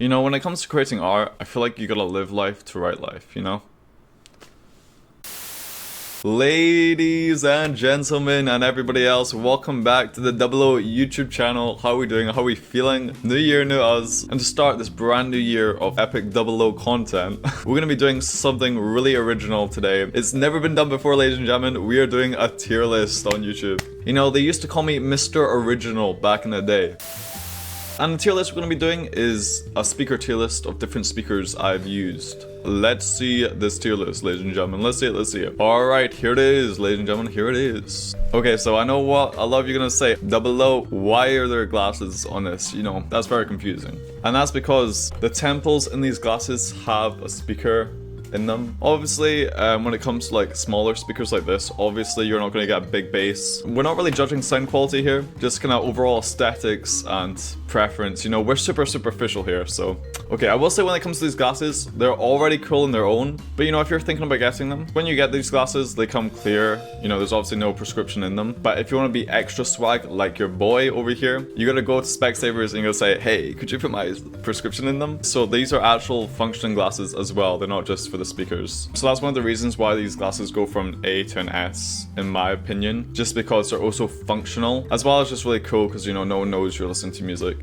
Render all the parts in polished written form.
You know, when it comes to creating art, I feel like you gotta live life to write life, you know? Ladies and gentlemen and everybody else, welcome back to the Double O YouTube channel. How are we doing? How are we feeling? New year, new us. And to start this brand new year of epic Double O content, we're gonna be doing something really original today. It's never been done before, ladies and gentlemen. We are doing a tier list on YouTube. You know, they used to call me Mr. Original back in the day. And the tier list we're going to be doing is a speaker tier list of different speakers I've used. Let's see this tier list, ladies and gentlemen. Let's see it, let's see it. Alright, here it is, ladies and gentlemen, here it is. Okay, so I know what a lot of you are going to say. Double O, why are there glasses on this? You know, that's very confusing. And that's because the temples in these glasses have a speaker in them. Obviously, when it comes to like smaller speakers like this, obviously you're not going to get a big bass. We're not really judging sound quality here, just kind of overall aesthetics and preference. You know, we're super superficial here, so okay, I will say when it comes to these glasses, they're already cool in their own, but you know, if you're thinking about getting them, when you get these glasses, they come clear. You know, there's obviously no prescription in them, but if you want to be extra swag like your boy over here, you gotta go to Specsavers and you gotta say, hey, could you put my prescription in them? So these are actual functioning glasses as well, they're not just for the speakers. So that's one of the reasons why these glasses go from A to an S, in my opinion, just because they're also functional, as well as just really cool because, you know, no one knows you're listening to music.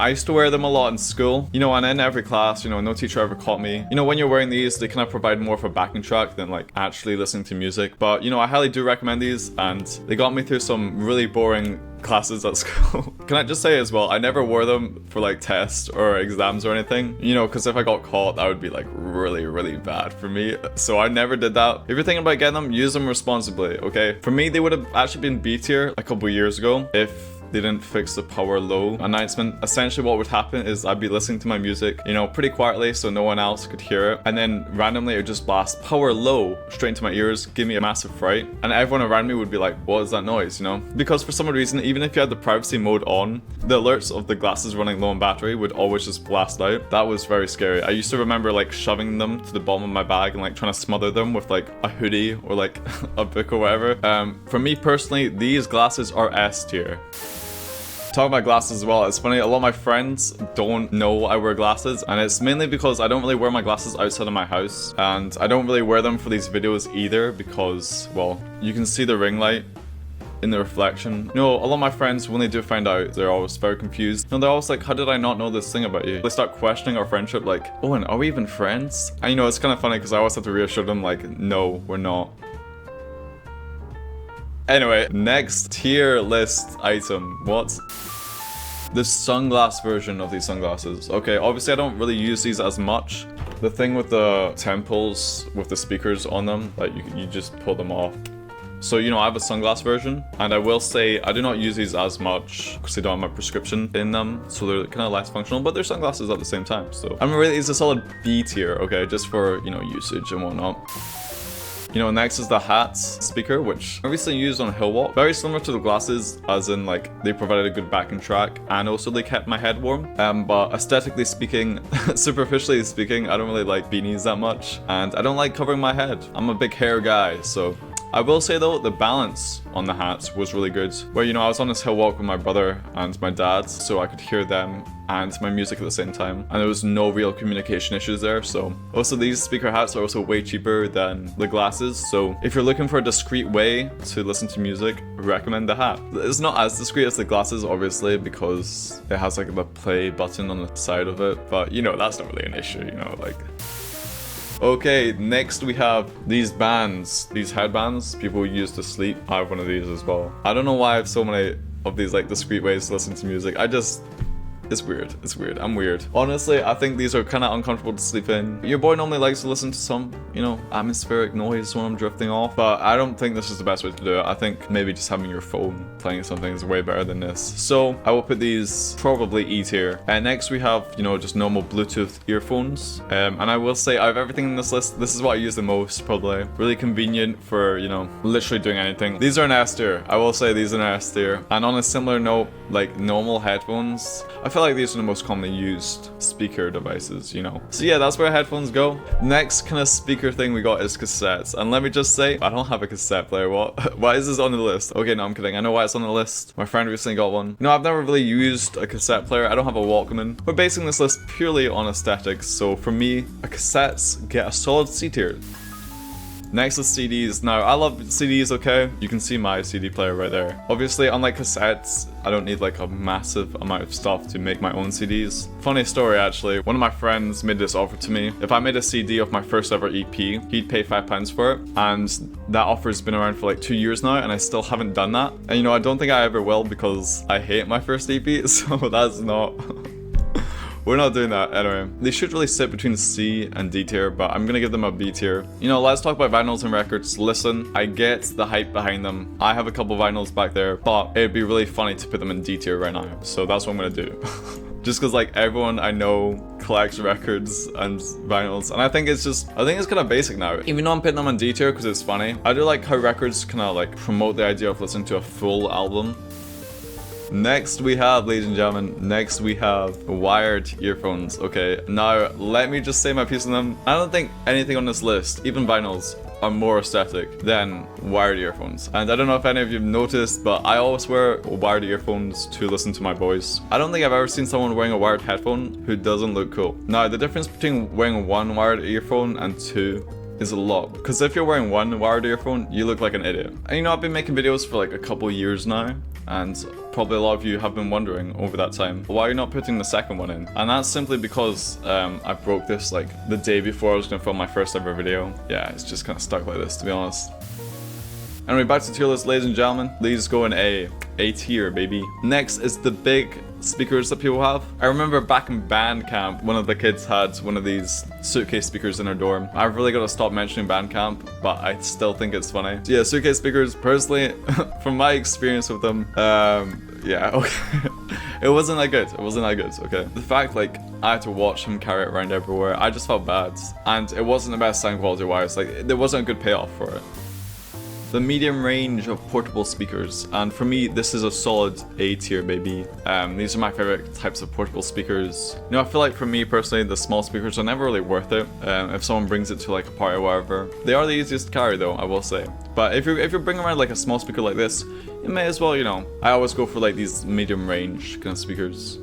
I used to wear them a lot in school, you know, and in every class, you know, no teacher ever caught me. You know, when you're wearing these, they kind of provide more of a backing track than like actually listening to music. But, you know, I highly do recommend these, and they got me through some really boring classes at school. Can I just say as well, I never wore them for like tests or exams or anything, you know, because if I got caught, that would be like really bad for me. So I never did that. If you're thinking about getting them, use them responsibly, okay? For me, they would have actually been B tier a couple years ago if they didn't fix the power low announcement. Essentially what would happen is I'd be listening to my music, you know, pretty quietly so no one else could hear it, and then randomly it would just blast power low straight into my ears, give me a massive fright, and everyone around me would be like, what is that noise, you know? Because for some reason, even if you had the privacy mode on, the alerts of the glasses running low on battery would always just blast out. That was very scary. I used to remember like shoving them to the bottom of my bag and like trying to smother them with like a hoodie or like a book or whatever. For me personally, these glasses are S tier. Talking about glasses as well, it's funny, a lot of my friends don't know I wear glasses, and it's mainly because I don't really wear my glasses outside of my house, and I don't really wear them for these videos either because, well, you can see the ring light in the reflection. You know, a lot of my friends, when they do find out, they're always very confused. You know, they're always like, how did I not know this thing about you? They start questioning our friendship, like, oh, and are we even friends? And you know, it's kind of funny because I always have to reassure them like, no, we're not. Anyway, next tier list item. What? The sunglass version of these sunglasses. Okay, obviously I don't really use these as much. The thing with the temples, with the speakers on them, like you just pull them off. So, you know, I have a sunglass version, and I will say I do not use these as much because they don't have my prescription in them, so they're kind of less functional, but they're sunglasses at the same time. So I'm really, it's a solid B tier, okay, just for, you know, usage and whatnot. You know, next is the hats speaker, which I recently used on Hill Walk. Very similar to the glasses, as in like they provided a good backing track and also they kept my head warm. But aesthetically speaking, superficially speaking, I don't really like beanies that much, and I don't like covering my head. I'm a big hair guy, so I will say though, the balance on the hats was really good. Where, you know, I was on this hill walk with my brother and my dad, so I could hear them and my music at the same time, and there was no real communication issues there. So also, these speaker hats are also way cheaper than the glasses, so if you're looking for a discreet way to listen to music, recommend the hat. It's not as discreet as the glasses, obviously, because it has like the play button on the side of it, but you know, that's not really an issue, you know, like. Okay, next we have these bands, these headbands people use to sleep. I have one of these as well. I don't know why I have so many of these like discreet ways to listen to music. It's weird. It's weird. I'm weird. Honestly, I think these are kind of uncomfortable to sleep in. Your boy normally likes to listen to some, you know, atmospheric noise when I'm drifting off, but I don't think this is the best way to do it. I think maybe just having your phone playing something is way better than this. So I will put these probably E tier. And next we have, you know, just normal Bluetooth earphones. And I will say out of everything in this list, this is what I use the most, probably. Really convenient for, you know, literally doing anything. These are an S tier. I will say these are an S tier. And on a similar note, like normal headphones, I feel feel like these are the most commonly used speaker devices, you know. So yeah, that's where headphones go. Next kind of speaker thing we got is cassettes. And let me just say, I don't have a cassette player. What? Why is this on the list? Okay, no, I'm kidding. I know why it's on the list. My friend recently got one. You know, I've never really used a cassette player. I don't have a Walkman. We're basing this list purely on aesthetics. So for me, a cassettes get a solid C tier. Next is CDs. Now, I love CDs, okay? You can see my CD player right there. Obviously, unlike cassettes, I don't need like a massive amount of stuff to make my own CDs. Funny story, actually. One of my friends made this offer to me. If I made a CD of my first ever EP, he'd pay £5 for it. And that offer's been around for like 2 years now, and I still haven't done that. And you know, I don't think I ever will because I hate my first EP, so that's not... We're not doing that anyway. They should really sit between C and D tier, but I'm gonna give them a B tier. You know, let's talk about vinyls and records. Listen, I get the hype behind them. I have a couple vinyls back there, but it'd be really funny to put them in D tier right now. So that's what I'm gonna do. Just because like everyone I know collects records and vinyls, and I think it's kind of basic now. Even though I'm putting them in D tier because it's funny, I do like how records kind of like promote the idea of listening to a full album. Next we have, ladies and gentlemen, wired earphones. Okay, now let me just say my piece on them. I don't think anything on this list, even vinyls, are more aesthetic than wired earphones. And I don't know if any of you have noticed, but I always wear wired earphones to listen to my voice. I don't think I've ever seen someone wearing a wired headphone who doesn't look cool. Now, the difference between wearing one wired earphone and two is a lot, because if you're wearing one wired earphone, you look like an idiot. And you know, I've been making videos for like a couple years now, and probably a lot of you have been wondering over that time, why you're not putting the second one in? And that's simply because I broke this like the day before I was gonna film my first ever video. Yeah, it's just kind of stuck like this, to be honest. Anyway, back to the tier list, ladies and gentlemen. These go in A tier, baby. Next is the big speakers that people have. I remember back in band camp, one of the kids had one of these suitcase speakers in her dorm. I've really got to stop mentioning band camp, but I still think it's funny. So yeah, suitcase speakers, personally, from my experience with them, yeah, okay. It wasn't that good. It wasn't that good, okay? The fact, like, I had to watch him carry it around everywhere, I just felt bad. And it wasn't the best sound quality wise. Like, there wasn't a good payoff for it. The medium range of portable speakers, and for me this is a solid A tier, baby. These are my favorite types of portable speakers. You know, I feel like for me personally, the small speakers are never really worth it. If someone brings it to like a party or whatever, they are the easiest to carry though, I will say. But if you're bringing around like a small speaker like this, you may as well, you know. I always go for like these medium range kind of speakers.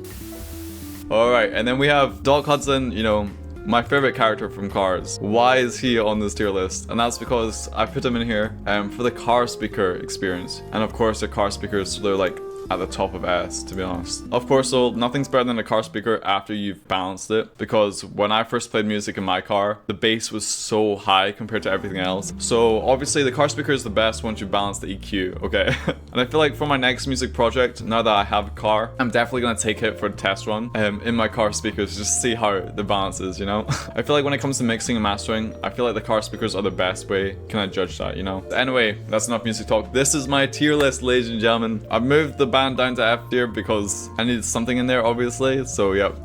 All right, and then we have Doc Hudson, you know, my favorite character from Cars. Why is he on this tier list? And that's because I put him in here for the car speaker experience. And of course, the car speakers, they're like at the top of S, to be honest. Of course, though, nothing's better than a car speaker after you've balanced it, because when I first played music in my car, the bass was so high compared to everything else. So obviously the car speaker is the best once you balance the EQ, okay? And I feel like for my next music project, now that I have a car, I'm definitely gonna take it for a test run in my car speakers, just to see how the balance is, you know? I feel like when it comes to mixing and mastering, I feel like the car speakers are the best way can I judge that, you know? Anyway, that's enough music talk. This is my tier list, ladies and gentlemen. I've moved the band down to F tier because I needed something in there, obviously. So yep,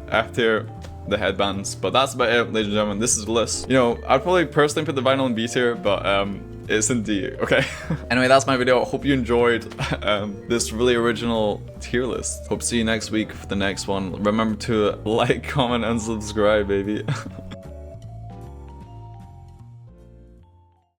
F tier, the headbands. But that's about it, ladies and gentlemen. This is the list. You know, I'd probably personally put the vinyl in B tier, but it's in D, okay? Anyway, that's my video. Hope you enjoyed this really original tier list. Hope to see you next week for the next one. Remember to like, comment, and subscribe, baby.